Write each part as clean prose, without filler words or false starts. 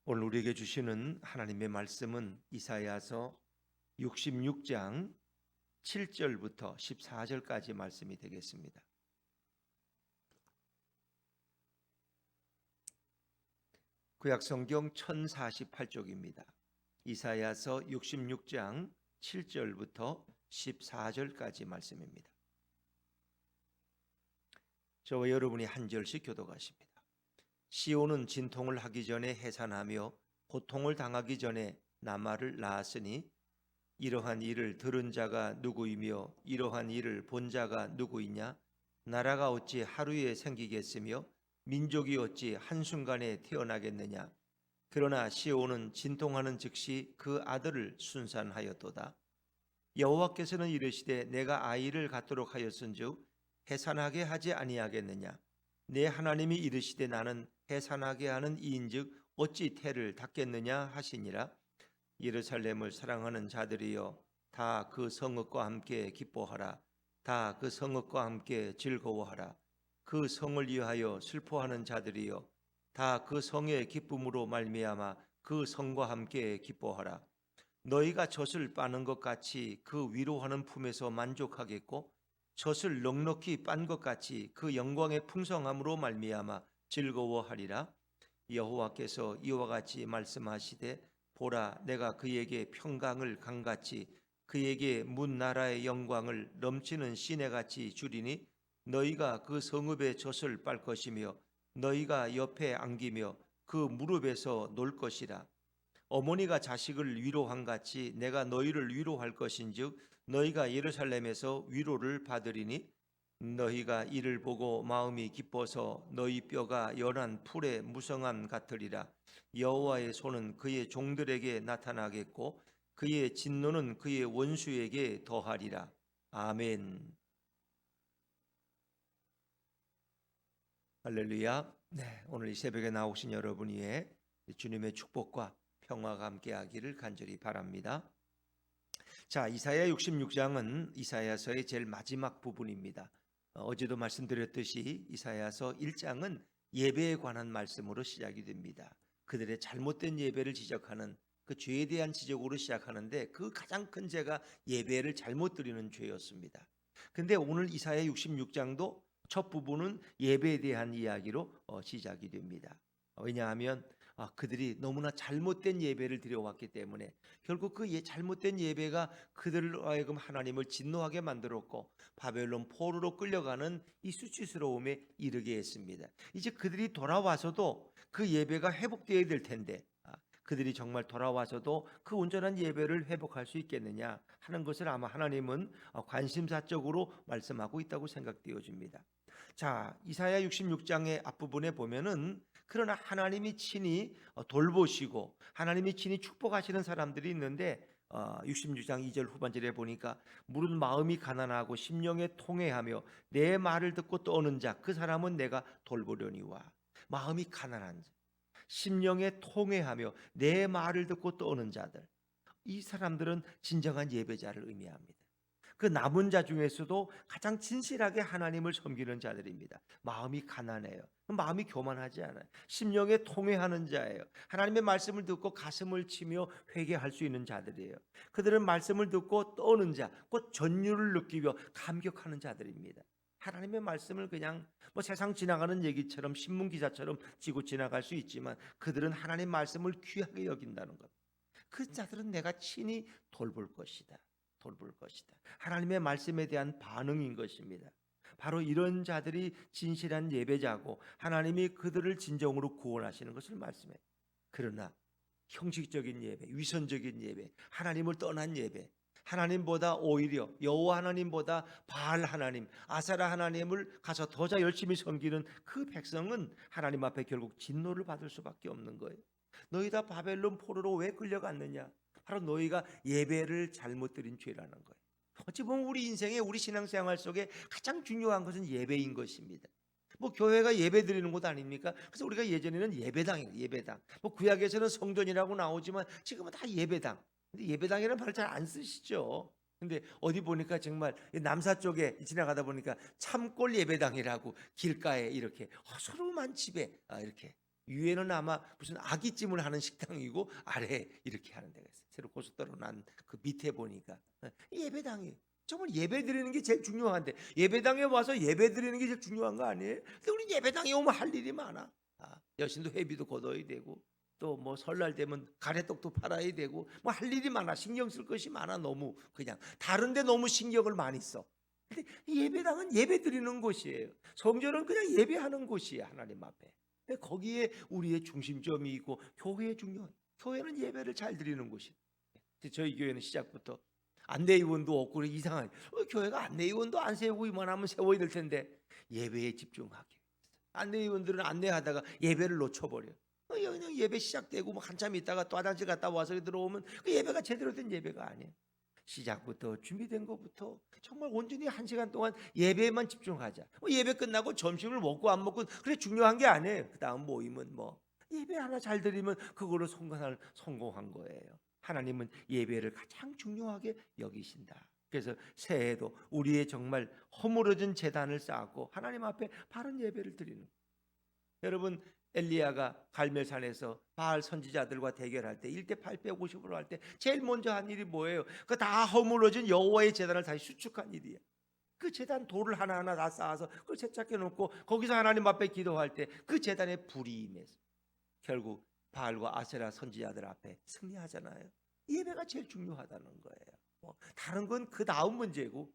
오늘 우리에게 주시는 하나님의 말씀은 이사야서 66장 7절부터 14절까지 말씀이 되겠습니다. 구약성경 1048쪽입니다. 이사야서 66장 7절부터 14절까지 말씀입니다. 저와 여러분이 한 절씩 교독하십니다. 시온은 진통을 하기 전에 해산하며 고통을 당하기 전에 나말을 낳았으니 이러한 일을 들은 자가 누구이며 이러한 일을 본 자가 누구이냐? 나라가 어찌 하루에 생기겠으며 민족이 어찌 한순간에 태어나겠느냐? 그러나 시온은 진통하는 즉시 그 아들을 순산하였도다. 여호와께서는 이르시되 내가 아이를 갖도록 하였은즉 해산하게 하지 아니하겠느냐? 내 하나님이 이르시되 나는 해산하게 하는 이인즉 어찌 태를 닫겠느냐 하시니라. 예루살렘을 사랑하는 자들이여 다 그 성읍과 함께 기뻐하라. 다 그 성읍과 함께 즐거워하라. 그 성을 위하여 슬퍼하는 자들이여 다 그 성의 기쁨으로 말미암아 그 성과 함께 기뻐하라. 너희가 젖을 빠는 것 같이 그 위로하는 품에서 만족하겠고 젖을 넉넉히 빤 것 같이 그 영광의 풍성함으로 말미암아 즐거워하리라. 여호와께서 이와 같이 말씀하시되 보라 내가 그에게 평강을 강같이 그에게 문 나라의 영광을 넘치는 시내같이 주리니 너희가 그 성읍의 젖을 빨 것이며 너희가 옆에 안기며 그 무릎에서 놀 것이라. 어머니가 자식을 위로한 같이 내가 너희를 위로할 것인즉 너희가 예루살렘에서 위로를 받으리니 너희가 이를 보고 마음이 기뻐서 너희 뼈가 연한 풀의 무성함 같으리라. 여호와의 손은 그의 종들에게 나타나겠고 그의 진노는 그의 원수에게 더하리라. 아멘. 할렐루야. 네, 오늘 이 새벽에 나오신 여러분 위에 주님의 축복과 평화가 함께하기를 간절히 바랍니다. 자, 이사야 66장은 이사야서의 제일 마지막 부분입니다. 어제도 말씀드렸듯이 이사야서 1장은 예배에 관한 말씀으로 시작이 됩니다. 그들의 잘못된 예배를 지적하는 그 죄에 대한 지적으로 시작하는데 그 가장 큰 죄가 예배를 잘못 드리는 죄였습니다. 근데 오늘 이사야 66장도 첫 부분은 예배에 대한 이야기로 시작이 됩니다. 왜냐하면 그들이 너무나 잘못된 예배를 드려왔기 때문에 결국 그 잘못된 예배가 그들로 하여금 하나님을 진노하게 만들었고 바벨론 포로로 끌려가는 이 수치스러움에 이르게 했습니다. 이제 그들이 돌아와서도 그 예배가 회복되어야 될 텐데 그들이 정말 돌아와서도 그 온전한 예배를 회복할 수 있겠느냐 하는 것을 아마 하나님은 관심사적으로 말씀하고 있다고 생각되어집니다. 자, 이사야 66장의 앞부분에 보면은 그러나 하나님이 친히 돌보시고 하나님이 친히 축복하시는 사람들이 있는데 66장 2절 후반절에 보니까 무릇 마음이 가난하고 심령에 통회하며 내 말을 듣고 떠오는 자 그 사람은 내가 돌보려니와. 마음이 가난한 자, 심령에 통회하며 내 말을 듣고 떠오는 자들, 이 사람들은 진정한 예배자를 의미합니다. 그 남은 자 중에서도 가장 진실하게 하나님을 섬기는 자들입니다. 마음이 가난해요. 마음이 교만하지 않아요. 심령에 통회하는 자예요. 하나님의 말씀을 듣고 가슴을 치며 회개할 수 있는 자들이에요. 그들은 말씀을 듣고 떠오는 자, 곧 전율을 느끼며 감격하는 자들입니다. 하나님의 말씀을 그냥 세상 지나가는 얘기처럼 신문 기사처럼 지고 지나갈 수 있지만 그들은 하나님 말씀을 귀하게 여긴다는 것. 그 자들은 내가 친히 돌볼 것이다. 돌볼 것이다. 하나님의 말씀에 대한 반응인 것입니다. 바로 이런 자들이 진실한 예배자고 하나님이 그들을 진정으로 구원하시는 것을 말씀해요. 그러나 형식적인 예배, 위선적인 예배, 하나님을 떠난 예배, 하나님보다 오히려 여호와 하나님보다 바알 하나님, 아세라 하나님을 가서 더 열심히 섬기는 그 백성은 하나님 앞에 결국 진노를 받을 수밖에 없는 거예요. 너희 다 바벨론 포로로 왜 끌려갔느냐? 바로 너희가 예배를 잘못 드린 죄라는 거예요. 어찌 보면 우리 인생에 우리 신앙생활 속에 가장 중요한 것은 예배인 것입니다. 교회가 예배 드리는 곳 아닙니까? 그래서 우리가 예전에는 예배당. 구약에서는 성전이라고 나오지만 지금은 다 예배당. 근데 예배당이라는 말을 잘 안 쓰시죠. 근데 어디 보니까 정말 남사 쪽에 지나가다 보니까 참골 예배당이라고 길가에 이렇게 서로만 집에 이렇게 위에는 아마 무슨 아기찜을 하는 식당이고 아래 이렇게 하는 데가 있어요. 새로 고속도로 난 그 밑에 보니까 예배당이에요. 정말 예배 드리는 게 제일 중요한데 예배당에 와서 예배 드리는 게 제일 중요한 거 아니에요? 근데 우리 예배당에 오면 할 일이 많아. 여신도 회비도 걷어야 되고 또 뭐 설날 되면 가래떡도 팔아야 되고 뭐 할 일이 많아. 신경 쓸 것이 많아. 너무 그냥 다른데 너무 신경을 많이 써. 근데 예배당은 예배 드리는 곳이에요. 성전은 그냥 예배하는 곳이에요. 하나님 앞에. 근데 거기에 우리의 중심점이 있고 교회의 중요한 교회는 예배를 잘 드리는 곳이에요. 저희 교회는 시작부터 안내위원도 없고 이상하게 교회가 안내위원도 안 세우고 이만하면 세워야 될 텐데 예배에 집중하기. 안내위원들은 안내하다가 예배를 놓쳐버려. 그냥 예배 시작되고 뭐 한참 있다가 또 화장실 갔다 와서 들어오면 그 예배가 제대로 된 예배가 아니에요. 시작부터 준비된 것부터 정말 온전히 1시간 동안 예배에만 집중하자. 예배 끝나고 점심을 먹고 안 먹고 그래 중요한 게 아니에요. 그 다음 모임은 뭐 예배 하나 잘 드리면 그거로 성공한 거예요. 하나님은 예배를 가장 중요하게 여기신다. 그래서 새해에도 우리의 정말 허물어진 제단을 쌓고 하나님 앞에 바른 예배를 드리는 거예요. 여러분 엘리야가 갈멜산에서 바알 선지자들과 대결할 때 1대 850으로 할 때 제일 먼저 한 일이 뭐예요? 그 다 허물어진 여호와의 제단을 다시 수축한 일이에요. 그 제단 돌을 하나하나 다 쌓아서 그걸 세척해 놓고 거기서 하나님 앞에 기도할 때 그 제단에 불이 임해서 결국 바알과 아세라 선지자들 앞에 승리하잖아요. 예배가 제일 중요하다는 거예요. 다른 건 그 다음 문제고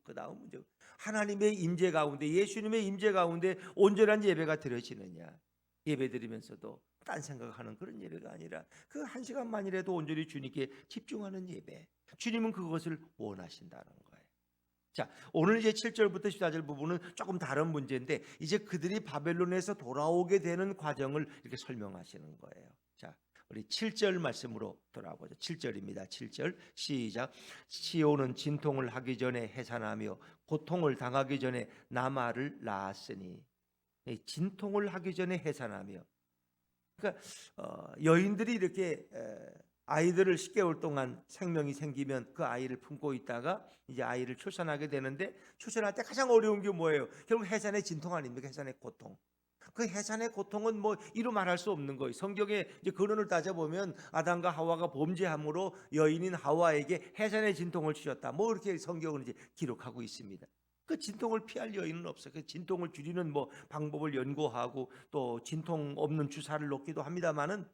하나님의 임재 가운데 예수님의 임재 가운데 온전한 예배가 드려지느냐. 예배 드리면서도 딴 생각하는 그런 예배가 아니라 그 1시간만이라도 온전히 주님께 집중하는 예배. 주님은 그것을 원하신다는 거예요. 자, 오늘 이제 7절부터 14절 부분은 조금 다른 문제인데 이제 그들이 바벨론에서 돌아오게 되는 과정을 이렇게 설명하시는 거예요. 자, 우리 7절 말씀으로 돌아보죠. 7절입니다. 7절 시작. 시온은 진통을 하기 전에 해산하며 고통을 당하기 전에 남아를 낳았으니. 진통을 하기 전에 해산하며, 그러니까 여인들이 이렇게 아이들을 10개월 동안 생명이 생기면 그 아이를 품고 있다가 이제 아이를 출산하게 되는데 출산할 때 가장 어려운 게 뭐예요? 결국 해산의 진통 아닙니까? 해산의 고통. 그 해산의 고통은 뭐 이루 말할 수 없는 거예요. 성경에 이제 근원을 따져보면 아담과 하와가 범죄함으로 여인인 하와에게 해산의 진통을 주셨다. 뭐 이렇게 성경은 이제 기록하고 있습니다. 그 진통을 피할 여인은 없어요. 그 진통을 줄이는 뭐 방법을 연구하고 또 진통 없는 주사를 놓기도 합니다만은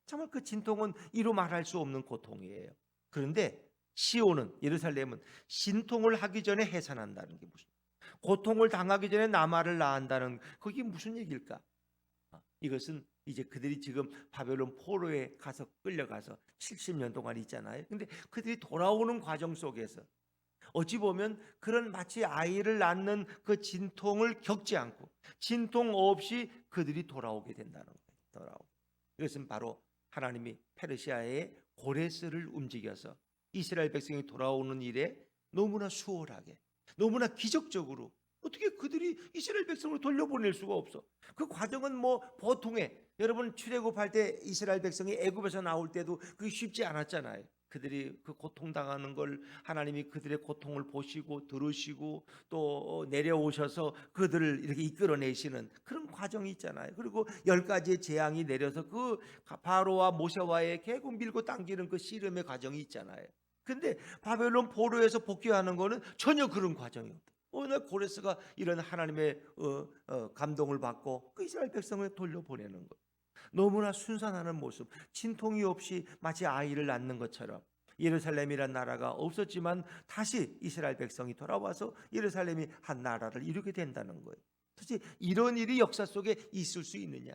정말 그 진통은 이루 말할 수 없는 고통이에요. 그런데 시온은 예루살렘은 진통을 하기 전에 해산한다는 게 무슨 고통을 당하기 전에 남아를 낳는다는 그게 무슨 얘기일까? 이것은 이제 그들이 지금 바벨론 포로에 가서 끌려가서 70년 동안 있잖아요. 근데 그들이 돌아오는 과정 속에서 어찌 보면 그런 마치 아이를 낳는 그 진통을 겪지 않고 진통 없이 그들이 돌아오게 된다는 거예요. 이것은 바로 하나님이 페르시아의 고레스를 움직여서 이스라엘 백성이 돌아오는 일에 너무나 수월하게 너무나 기적적으로 어떻게 그들이 이스라엘 백성을 돌려보낼 수가 없어. 그 과정은 뭐 보통의 여러분 출애굽할 때 이스라엘 백성이 애굽에서 나올 때도 그게 쉽지 않았잖아요. 그들이 그 고통당하는 걸 하나님이 그들의 고통을 보시고 들으시고 또 내려오셔서 그들을 이렇게 이끌어내시는 그런 과정이 있잖아요. 그리고 10가지의 재앙이 내려서 그 바로와 모세와의 계곡 밀고 당기는 그 씨름의 과정이 있잖아요. 근데 바벨론 포로에서 복귀하는 거는 전혀 그런 과정이 없다. 어느 날 고레스가 이런 하나님의 감동을 받고 그 이스라엘 백성을 돌려보내는 것. 너무나 순산하는 모습, 진통이 없이 마치 아이를 낳는 것처럼 예루살렘이란 나라가 없었지만 다시 이스라엘 백성이 돌아와서 예루살렘이 한 나라를 이루게 된다는 거예요. 도대체 이런 일이 역사 속에 있을 수 있느냐?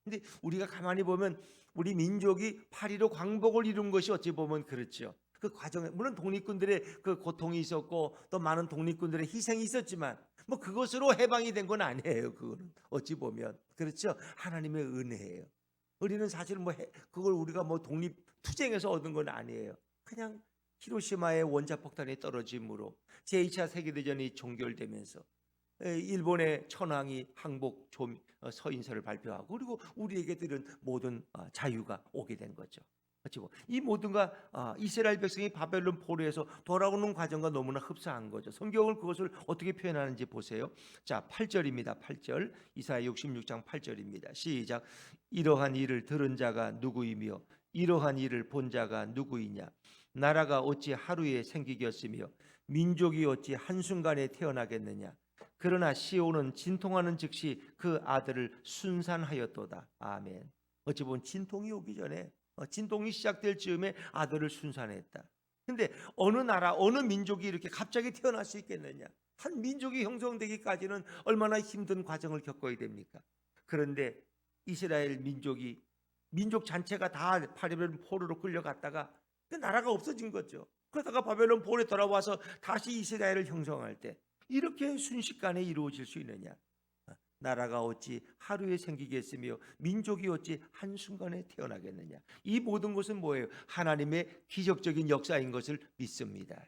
근데 우리가 가만히 보면 우리 민족이 8.15 광복을 이룬 것이 어찌 보면 그렇죠. 그 과정에 물론 독립군들의 그 고통이 있었고 또 많은 독립군들의 희생이 있었지만 뭐 그것으로 해방이 된 건 아니에요. 그거는 어찌 보면 그렇죠. 하나님의 은혜예요. 우리는 사실 뭐 그걸 우리가 뭐 독립 투쟁에서 얻은 건 아니에요. 그냥 히로시마의 원자폭탄이 떨어짐으로 제2차 세계대전이 종결되면서 일본의 천황이 항복 서인서를 발표하고 그리고 우리에게 들은 모든 자유가 오게 된 거죠. 이 모든가 이스라엘 백성이 바벨론 포로에서 돌아오는 과정과 너무나 흡사한 거죠. 성경은 그것을 어떻게 표현하는지 보세요. 자, 8절입니다. 8절. 이사야 66장 8절입니다. 시작. 이러한 일을 들은 자가 누구이며 이러한 일을 본 자가 누구이냐? 나라가 어찌 하루에 생기겠으며 민족이 어찌 한순간에 태어나겠느냐? 그러나 시온은 진통하는 즉시 그 아들을 순산하였도다. 아멘. 어찌 보면 진통이 오기 전에 진동이 시작될 즈음에 아들을 순산했다. 근데 어느 나라 어느 민족이 이렇게 갑자기 태어날 수 있겠느냐? 한 민족이 형성되기까지는 얼마나 힘든 과정을 겪어야 됩니까? 그런데 이스라엘 민족 전체가 다 바벨론 포로로 끌려갔다가 그 나라가 없어진 거죠. 그러다가 바벨론 포로에 돌아와서 다시 이스라엘을 형성할 때 이렇게 순식간에 이루어질 수 있느냐? 나라가 어찌 하루에 생기겠으며 민족이 어찌 한순간에 태어나겠느냐. 이 모든 것은 뭐예요? 하나님의 기적적인 역사인 것을 믿습니다.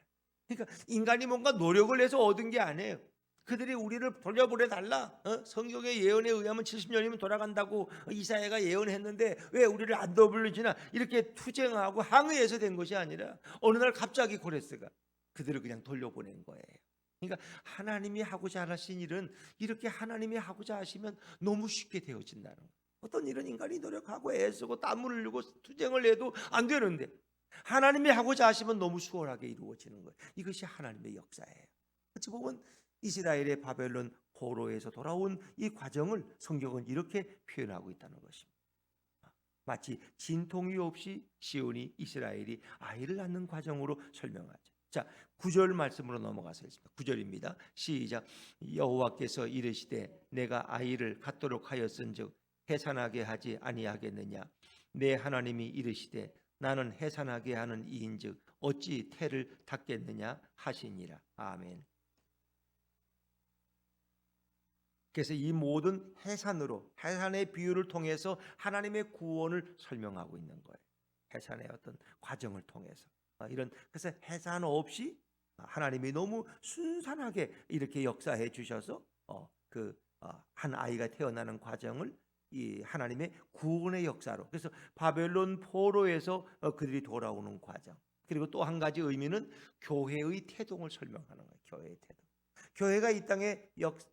그러니까 인간이 뭔가 노력을 해서 얻은 게 아니에요. 그들이 우리를 돌려보내 달라. 성경의 예언에 의하면 70년이면 돌아간다고 이사야가 예언했는데 왜 우리를 안 돌려주나 이렇게 투쟁하고 항의해서 된 것이 아니라 어느 날 갑자기 고레스가 그들을 그냥 돌려보낸 거예요. 그러니까 하나님이 하고자 하신 일은 이렇게 하나님이 하고자 하시면 너무 쉽게 되어진다는 거예요. 어떤 일은 인간이 노력하고 애쓰고 땀을 흘리고 투쟁을 해도 안 되는데 하나님이 하고자 하시면 너무 수월하게 이루어지는 거예요. 이것이 하나님의 역사예요. 어찌 보면 이스라엘의 바벨론 포로에서 돌아온 이 과정을 성경은 이렇게 표현하고 있다는 것입니다. 마치 진통이 없이 시온이 이스라엘이 아이를 낳는 과정으로 설명하죠. 자, 9절 말씀으로 넘어가서 있습니다. 9절입니다. 시작. 여호와께서 이르시되 내가 아이를 갖도록 하였은즉 해산하게 하지 아니하겠느냐? 내 하나님이 이르시되 나는 해산하게 하는 이인즉 어찌 태를 닫겠느냐 하시니라. 아멘. 그래서 이 모든 해산의 비유를 통해서 하나님의 구원을 설명하고 있는 거예요. 해산의 어떤 과정을 통해서 그래서 해산 없이 하나님이 너무 순산하게 이렇게 역사해 주셔서 한 아이가 태어나는 과정을 이 하나님의 구원의 역사로, 그래서 바벨론 포로에서 그들이 돌아오는 과정, 그리고 또 한 가지 의미는 교회의 태동을 설명하는 거예요. 교회의 태동. 교회가 이 땅에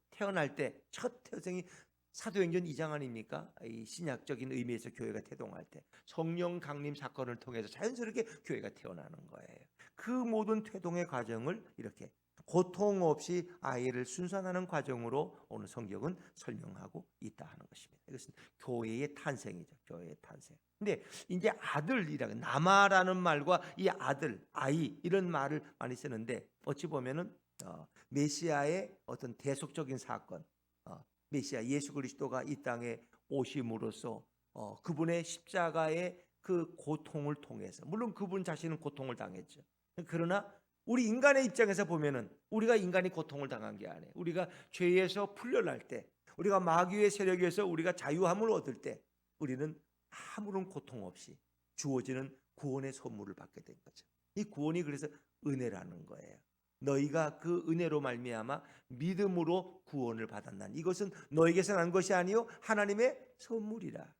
태어날 때 첫 태생이 사도행전 2장 아닙니까? 이 신약적인 의미에서 교회가 태동할 때 성령 강림 사건을 통해서 자연스럽게 교회가 태어나는 거예요. 그 모든 태동의 과정을 이렇게 고통 없이 아이를 순산하는 과정으로 오늘 성경은 설명하고 있다 하는 것입니다. 이것은 교회의 탄생이죠. 교회의 탄생. 근데 이제 아들이라는 나마라는 말과 이 아들, 아이 이런 말을 많이 쓰는데 어찌 보면은 메시아의 어떤 대속적인 사건, 메시아 예수 그리스도가 이 땅에 오심으로써 그분의 십자가의 그 고통을 통해서, 물론 그분 자신은 고통을 당했죠. 그러나 우리 인간의 입장에서 보면은 우리가 인간이 고통을 당한 게 아니에요. 우리가 죄에서 풀려날 때, 우리가 마귀의 세력에서 우리가 자유함을 얻을 때 우리는 아무런 고통 없이 주어지는 구원의 선물을 받게 된 거죠. 이 구원이 그래서 은혜라는 거예요. 너희가 그 은혜로 말미암아 믿음으로 구원을 받았나니 이것은 너에게서 난 것이 아니요 하나님의 선물이라.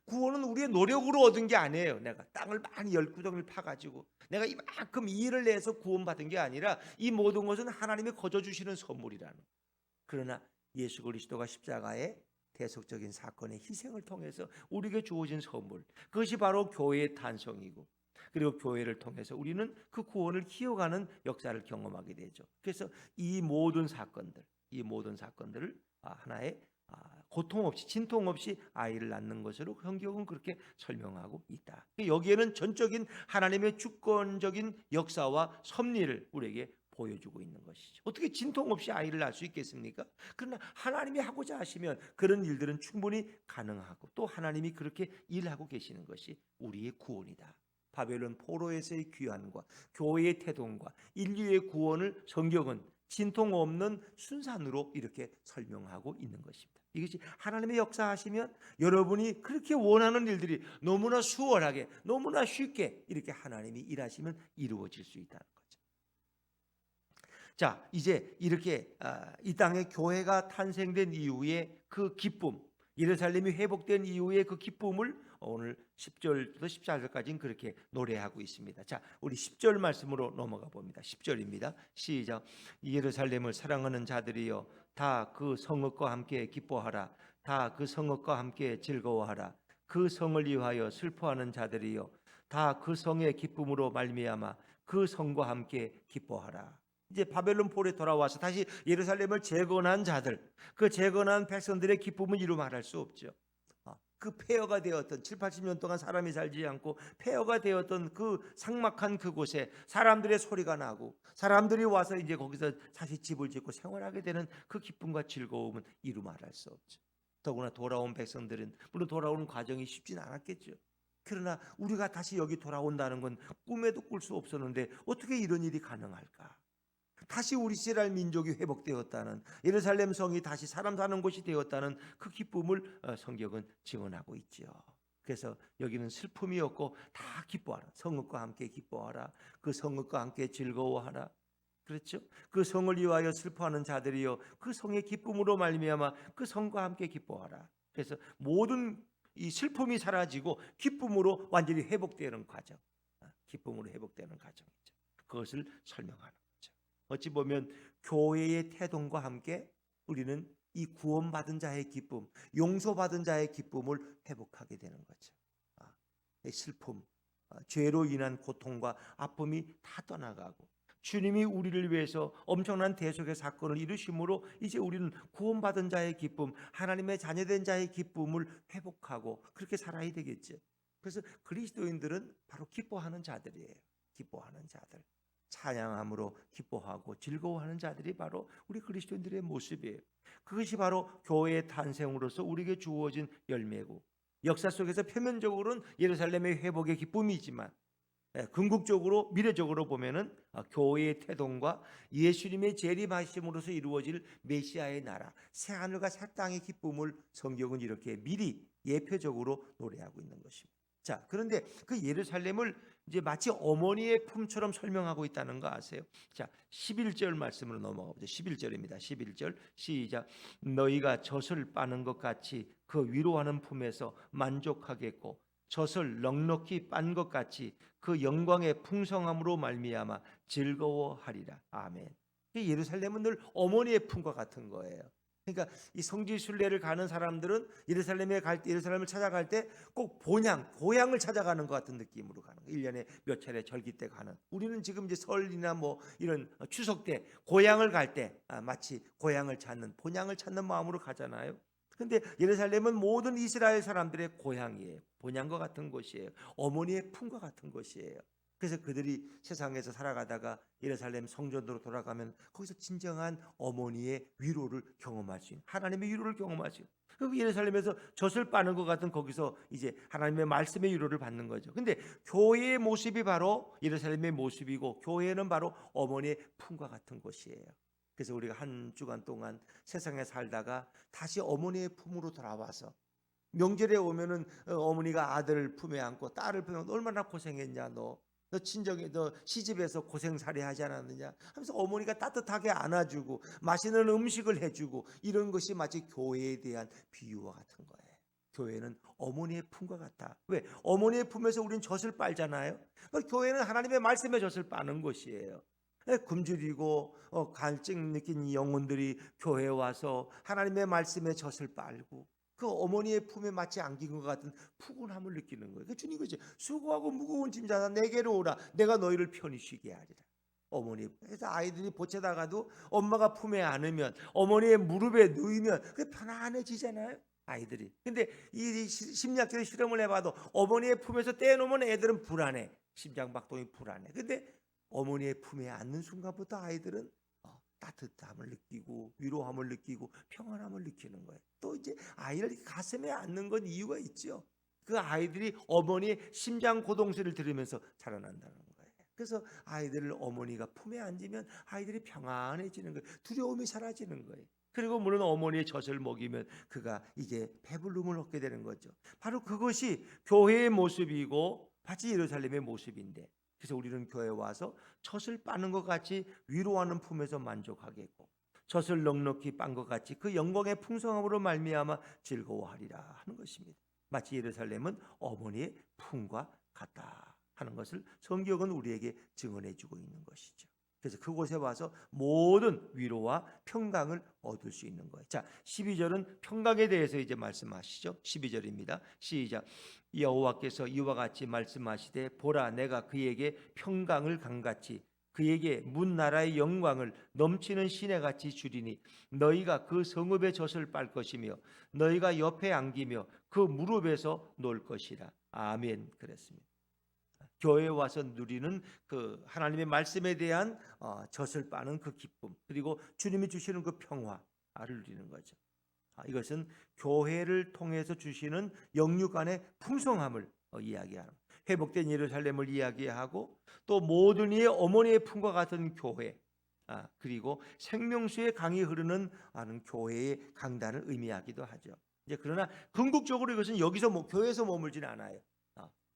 구원은 우리의 노력으로 얻은 게 아니에요. 내가 땅을 많이 10구덩이를 파가지고 내가 이만큼 일을 내서 구원받은 게 아니라 이 모든 것은 하나님이 거저 주시는 선물이라는 거예요. 그러나 예수 그리스도가 십자가의 대속적인 사건의 희생을 통해서 우리에게 주어진 선물, 그것이 바로 교회의 탄성이고, 그리고 교회를 통해서 우리는 그 구원을 키워가는 역사를 경험하게 되죠. 그래서 이 모든 사건들을 하나의 고통 없이, 진통 없이 아이를 낳는 것으로 성경은 그렇게 설명하고 있다. 여기에는 전적인 하나님의 주권적인 역사와 섭리를 우리에게 보여주고 있는 것이죠. 어떻게 진통 없이 아이를 낳을 수 있겠습니까? 그러나 하나님이 하고자 하시면 그런 일들은 충분히 가능하고, 또 하나님이 그렇게 일하고 계시는 것이 우리의 구원이다. 바벨론 포로에서의 귀환과 교회의 태동과 인류의 구원을 성경은 진통 없는 순산으로 이렇게 설명하고 있는 것입니다. 이것이 하나님의 역사하시면 여러분이 그렇게 원하는 일들이 너무나 수월하게, 너무나 쉽게 이렇게 하나님이 일하시면 이루어질 수 있다는 거죠. 자, 이제 이렇게 이 땅에 교회가 탄생된 이후에 그 기쁨, 예루살렘이 회복된 이후의 그 기쁨을 오늘 10절부터 14절까지는 그렇게 노래하고 있습니다. 자, 우리 10절 말씀으로 넘어가 봅니다. 10절입니다. 시작. 예루살렘을 사랑하는 자들이여 다 그 성읍과 함께 기뻐하라. 다 그 성읍과 함께 즐거워하라. 그 성을 위하여 슬퍼하는 자들이여 다 그 성의 기쁨으로 말미암아 그 성과 함께 기뻐하라. 이제 바벨론 폴에 돌아와서 다시 예루살렘을 재건한 자들, 그 재건한 백성들의 기쁨은 이루 말할 수 없죠. 그 폐허가 되었던 7, 80년 동안 사람이 살지 않고 폐허가 되었던 그 삭막한 그곳에 사람들의 소리가 나고 사람들이 와서 이제 거기서 다시 집을 짓고 생활하게 되는 그 기쁨과 즐거움은 이루 말할 수 없죠. 더구나 돌아온 백성들은 물론 돌아오는 과정이 쉽진 않았겠죠. 그러나 우리가 다시 여기 돌아온다는 건 꿈에도 꿀 수 없었는데 어떻게 이런 일이 가능할까? 다시 우리 이스라엘 민족이 회복되었다는, 예루살렘 성이 다시 사람 사는 곳이 되었다는 그 기쁨을 성경은 증언하고 있지요. 그래서 여기는 슬픔이 없고 다 기뻐하라. 성읍과 함께 기뻐하라. 그 성읍과 함께 즐거워하라. 그렇죠? 그 성을 위하여 슬퍼하는 자들이여 그 성의 기쁨으로 말미암아 그 성과 함께 기뻐하라. 그래서 모든 이 슬픔이 사라지고 기쁨으로 완전히 회복되는 과정, 기쁨으로 회복되는 과정이죠. 그것을 설명하는 거죠. 어찌 보면 교회의 태동과 함께 우리는 이 구원받은 자의 기쁨, 용서받은 자의 기쁨을 회복하게 되는 거죠. 슬픔, 죄로 인한 고통과 아픔이 다 떠나가고 주님이 우리를 위해서 엄청난 대속의 사건을 이루심으로 이제 우리는 구원받은 자의 기쁨, 하나님의 자녀된 자의 기쁨을 회복하고 그렇게 살아야 되겠죠. 그래서 그리스도인들은 바로 기뻐하는 자들이에요. 기뻐하는 자들, 찬양함으로 기뻐하고 즐거워하는 자들이 바로 우리 그리스도인들의 모습이에요. 그것이 바로 교회의 탄생으로서 우리에게 주어진 열매고, 역사 속에서 표면적으로는 예루살렘의 회복의 기쁨이지만 궁극적으로 미래적으로 보면은 교회의 태동과 예수님의 재림하심으로서 이루어질 메시아의 나라, 새 하늘과 새 땅의 기쁨을 성경은 이렇게 미리 예표적으로 노래하고 있는 것입니다. 자, 그런데 그 예루살렘을 이제 마치 어머니의 품처럼 설명하고 있다는 거 아세요? 자, 11절 말씀으로 넘어가 보죠. 11절입니다. 11절 시작. 너희가 젖을 빠는 것 같이 그 위로하는 품에서 만족하겠고 젖을 넉넉히 빤 것 같이 그 영광의 풍성함으로 말미암아 즐거워하리라. 아멘. 예루살렘은 늘 어머니의 품과 같은 거예요. 그러니까 이 성지 순례를 가는 사람들은 예루살렘을 찾아갈 때 꼭 고향을 찾아가는 것 같은 느낌으로 가는 거예요. 1년에 몇 차례 절기 때 가는. 우리는 지금 이제 설이나 뭐 이런 추석 때 고향을 갈 때 마치 고향을 찾는, 본향을 찾는 마음으로 가잖아요. 근데 예루살렘은 모든 이스라엘 사람들의 고향이에요. 본향과 같은 곳이에요. 어머니의 품과 같은 곳이에요. 그래서 그들이 세상에서 살아가다가 예루살렘 성전으로 돌아가면 거기서 진정한 어머니의 위로를 경험할 수 있는, 하나님의 위로를 경험할 수 있는, 그 예루살렘에서 젖을 빠는 것 같은 거기서 이제 하나님의 말씀의 위로를 받는 거죠. 근데 교회의 모습이 바로 예루살렘의 모습이고 교회는 바로 어머니의 품과 같은 곳이에요. 그래서 우리가 한 주간 동안 세상에 살다가 다시 어머니의 품으로 돌아와서 명절에 오면은 어머니가 아들을 품에 안고 딸을 품에 안고 얼마나 고생했냐, 너 친정에 너 시집에서 고생살이 하지 않았느냐 하면서 어머니가 따뜻하게 안아주고 맛있는 음식을 해주고 이런 것이 마치 교회에 대한 비유와 같은 거예요. 교회는 어머니의 품과 같다. 왜? 어머니의 품에서 우리는 젖을 빨잖아요. 교회는 하나님의 말씀에 젖을 빠는 것이에요. 굶주리고 갈증 느낀 영혼들이 교회에 와서 하나님의 말씀에 젖을 빨고 그 어머니의 품에 마치 안긴 것 같은 푸근함을 느끼는 거예요. 주님 그죠? 수고하고 무거운 짐 자다 내게로 오라. 내가 너희를 편히 쉬게 하리라. 어머니, 그래서 아이들이 보채다가도 엄마가 품에 안으면 어머니의 무릎에 누이면 그 편안해지잖아요. 아이들이. 근데 이 심리학적인 실험을 해봐도 어머니의 품에서 떼놓으면 애들은 불안해. 심장박동이 불안해. 근데 어머니의 품에 안는 순간부터 아이들은 따뜻함을 느끼고 위로함을 느끼고 평안함을 느끼는 거예요. 또 이제 아이를 가슴에 안는 건 이유가 있죠. 그 아이들이 어머니의 심장 고동소리를 들으면서 자라난다는 거예요. 그래서 아이들을 어머니가 품에 안으면 아이들이 평안해지는 거예요. 두려움이 사라지는 거예요. 그리고 물론 어머니의 젖을 먹이면 그가 이제 배부름을 얻게 되는 거죠. 바로 그것이 교회의 모습이고 마치 예루살렘의 모습인데, 그래서 우리는 교회에 와서 젖을 빠는 것 같이 위로하는 품에서 만족하겠고 젖을 넉넉히 빤 것 같이 그 영광의 풍성함으로 말미암아 즐거워하리라 하는 것입니다. 마치 예루살렘은 어머니의 품과 같다 하는 것을 성경은 우리에게 증언해 주고 있는 것이죠. 그래서 그곳에 와서 모든 위로와 평강을 얻을 수 있는 거예요. 자, 12절은 평강에 대해서 이제 말씀하시죠. 12절입니다. 시작. 여호와께서 이와 같이 말씀하시되 보라 내가 그에게 평강을 강같이 그에게 문 나라의 영광을 넘치는 시내같이 주리니 너희가 그 성읍의 젖을 빨 것이며 너희가 옆에 안기며 그 무릎에서 놀 것이라. 아멘. 그랬습니다. 교회에 와서 누리는 그 하나님의 말씀에 대한 젖을 빠는 그 기쁨, 그리고 주님이 주시는 그 평화를 누리는 거죠. 이것은 교회를 통해서 주시는 영육 안의 풍성함을 이야기하는, 회복된 예루살렘을 이야기하고 또 모든 이의 어머니의 품과 같은 교회, 그리고 생명수의 강이 흐르는 교회의 강단을 의미하기도 하죠. 이제 그러나 궁극적으로 이것은 여기서 교회에서 머물지는 않아요.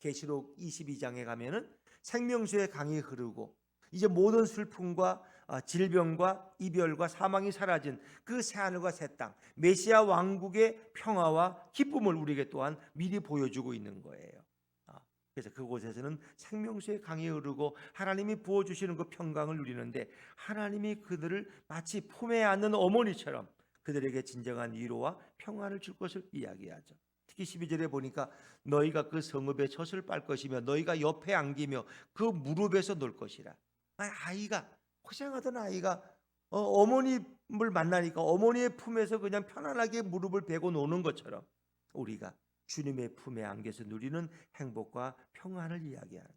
계시록 22장에 가면은 생명수의 강이 흐르고 이제 모든 슬픔과 질병과 이별과 사망이 사라진 그 새하늘과 새 땅, 메시아 왕국의 평화와 기쁨을 우리에게 또한 미리 보여주고 있는 거예요. 그래서 그곳에서는 생명수의 강이 흐르고 하나님이 부어주시는 그 평강을 누리는데, 하나님이 그들을 마치 품에 안는 어머니처럼 그들에게 진정한 위로와 평안을 줄 것을 이야기하죠. 특히 12절에 보니까 너희가 그 성읍의 젖을 빨 것이며 너희가 옆에 안기며 그 무릎에서 놀 것이라. 아이가, 고생하던 아이가 어머님을 만나니까 어머니의 품에서 그냥 편안하게 무릎을 베고 노는 것처럼 우리가 주님의 품에 안겨서 누리는 행복과 평안을 이야기하는.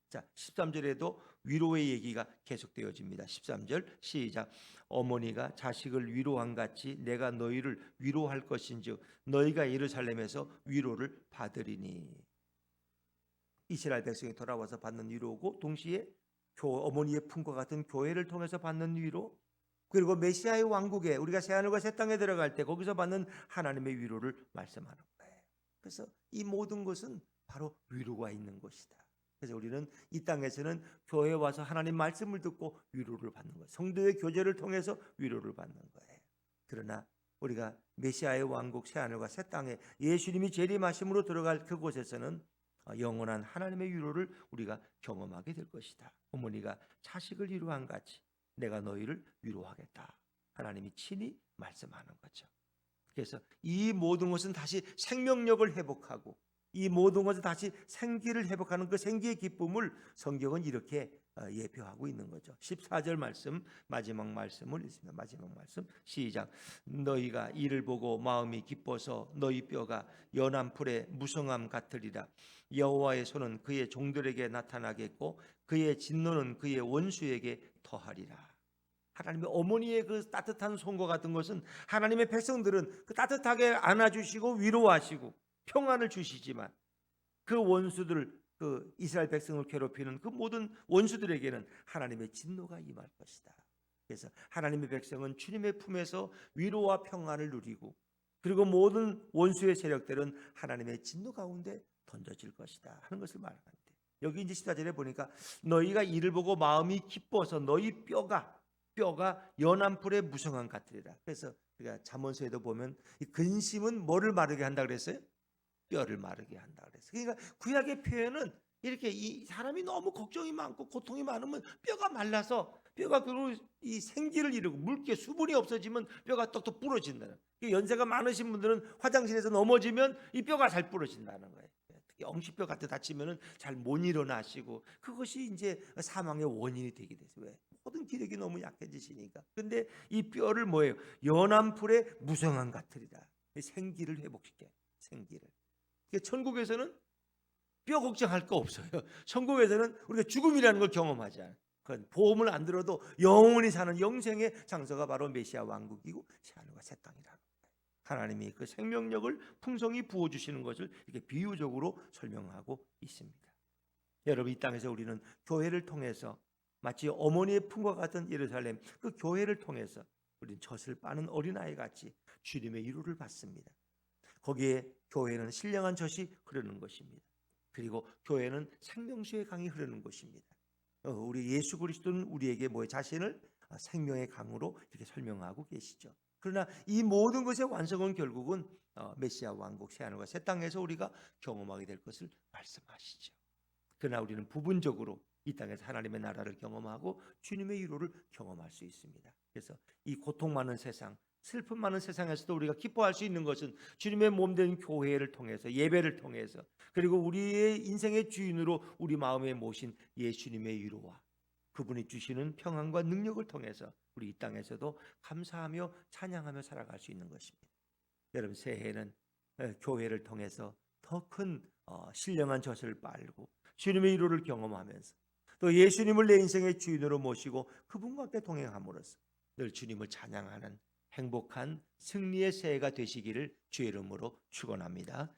자, 13절에도 위로의 얘기가 계속되어집니다. 13절 시작. 어머니가 자식을 위로한 같이 내가 너희를 위로할 것인즉 너희가 예루살렘에서 위로를 받으리니. 이스라엘 백성이 돌아와서 받는 위로고, 동시에 어머니의 품과 같은 교회를 통해서 받는 위로, 그리고 메시아의 왕국에 우리가 새하늘과 새 땅에 들어갈 때 거기서 받는 하나님의 위로를 말씀하는 거예요. 그래서 이 모든 것은 바로 위로가 있는 것이다. 그래서 우리는 이 땅에서는 교회에 와서 하나님 말씀을 듣고 위로를 받는 거예요. 성도의 교제를 통해서 위로를 받는 거예요. 그러나 우리가 메시아의 왕국 새하늘과 새 땅에 예수님이 재림하심으로 들어갈 그곳에서는 영원한 하나님의 위로를 우리가 경험하게 될 것이다. 어머니가 자식을 위로한 같이 내가 너희를 위로하겠다. 하나님이 친히 말씀하는 거죠. 그래서 이 모든 것은 다시 생명력을 회복하고 이 모든 것을 다시 생기를 회복하는 그 생기의 기쁨을 성경은 이렇게 예표하고 있는 거죠. 14절 말씀, 마지막 말씀을 읽습니다. 마지막 말씀 시작. 너희가 이를 보고 마음이 기뻐서 너희 뼈가 연한 풀의 무성함 같으리라. 여호와의 손은 그의 종들에게 나타나겠고 그의 진노는 그의 원수에게 더하리라. 하나님의 어머니의 그 따뜻한 손과 같은 것은 하나님의 백성들은 그 따뜻하게 안아주시고 위로하시고 평안을 주시지만 그 원수들, 그 이스라엘 백성을 괴롭히는 그 모든 원수들에게는 하나님의 진노가 임할 것이다. 그래서 하나님의 백성은 주님의 품에서 위로와 평안을 누리고, 그리고 모든 원수의 세력들은 하나님의 진노 가운데 던져질 것이다 하는 것을 말합니다. 여기 이제 14절에 보니까 너희가 이를 보고 마음이 기뻐서 너희 뼈가 연한 풀의 무성함 같으리라. 그래서 우리가 잠언서에도 보면 이 근심은 뭐를 마르게 한다 그랬어요? 뼈를 마르게 한다 그랬어요. 그러니까 구약의 표현은 이렇게 이 사람이 너무 걱정이 많고 고통이 많으면 뼈가 말라서 뼈가 그리고 이 생기를 잃고 물기 수분이 없어지면 뼈가 똑똑 부러진다는. 연세가 많으신 분들은 화장실에서 넘어지면 이 뼈가 잘 부러진다는 거예요. 특히 엉치뼈 같은 다치면은 잘 못 일어나시고 그것이 이제 사망의 원인이 되게 됐어요. 왜? 모든 기력이 너무 약해지시니까. 근데 이 뼈를 뭐예요? 연한 풀의 무성함 같으리라. 생기를 회복시켜. 생기를. 천국에서는 뼈 걱정할 거 없어요. 천국에서는 우리가 죽음이라는 걸 경험하지 않아요. 그건 보험을 안 들어도 영원히 사는 영생의 장소가 바로 메시아 왕국이고 새하늘과 새 땅이라는 거예요. 하나님이 그 생명력을 풍성히 부어주시는 것을 이렇게 비유적으로 설명하고 있습니다. 여러분, 이 땅에서 우리는 교회를 통해서 마치 어머니의 품과 같은 예루살렘, 그 교회를 통해서 우리는 젖을 빠는 어린아이 같이 주님의 위로를 받습니다. 거기에 교회는 신령한 젖이 흐르는 것입니다. 그리고 교회는 생명수의 강이 흐르는 것입니다. 우리 예수 그리스도는 우리에게 자신을 생명의 강으로 이렇게 설명하고 계시죠. 그러나 이 모든 것의 완성은 결국은 메시아 왕국 새하늘과 새 땅에서 우리가 경험하게 될 것을 말씀하시죠. 그러나 우리는 부분적으로 이 땅에서 하나님의 나라를 경험하고 주님의 위로를 경험할 수 있습니다. 그래서 이 고통 많은 세상, 슬픔 많은 세상에서도 우리가 기뻐할 수 있는 것은 주님의 몸된 교회를 통해서, 예배를 통해서, 그리고 우리의 인생의 주인으로 우리 마음에 모신 예수님의 위로와 그분이 주시는 평안과 능력을 통해서 우리 이 땅에서도 감사하며 찬양하며 살아갈 수 있는 것입니다. 여러분, 새해에는 교회를 통해서 더 큰 신령한 젖을 빨고 주님의 위로를 경험하면서 또 예수님을 내 인생의 주인으로 모시고 그분과 함께 동행함으로써 늘 주님을 찬양하는 행복한 승리의 새해가 되시기를 주의 이름으로 축원합니다.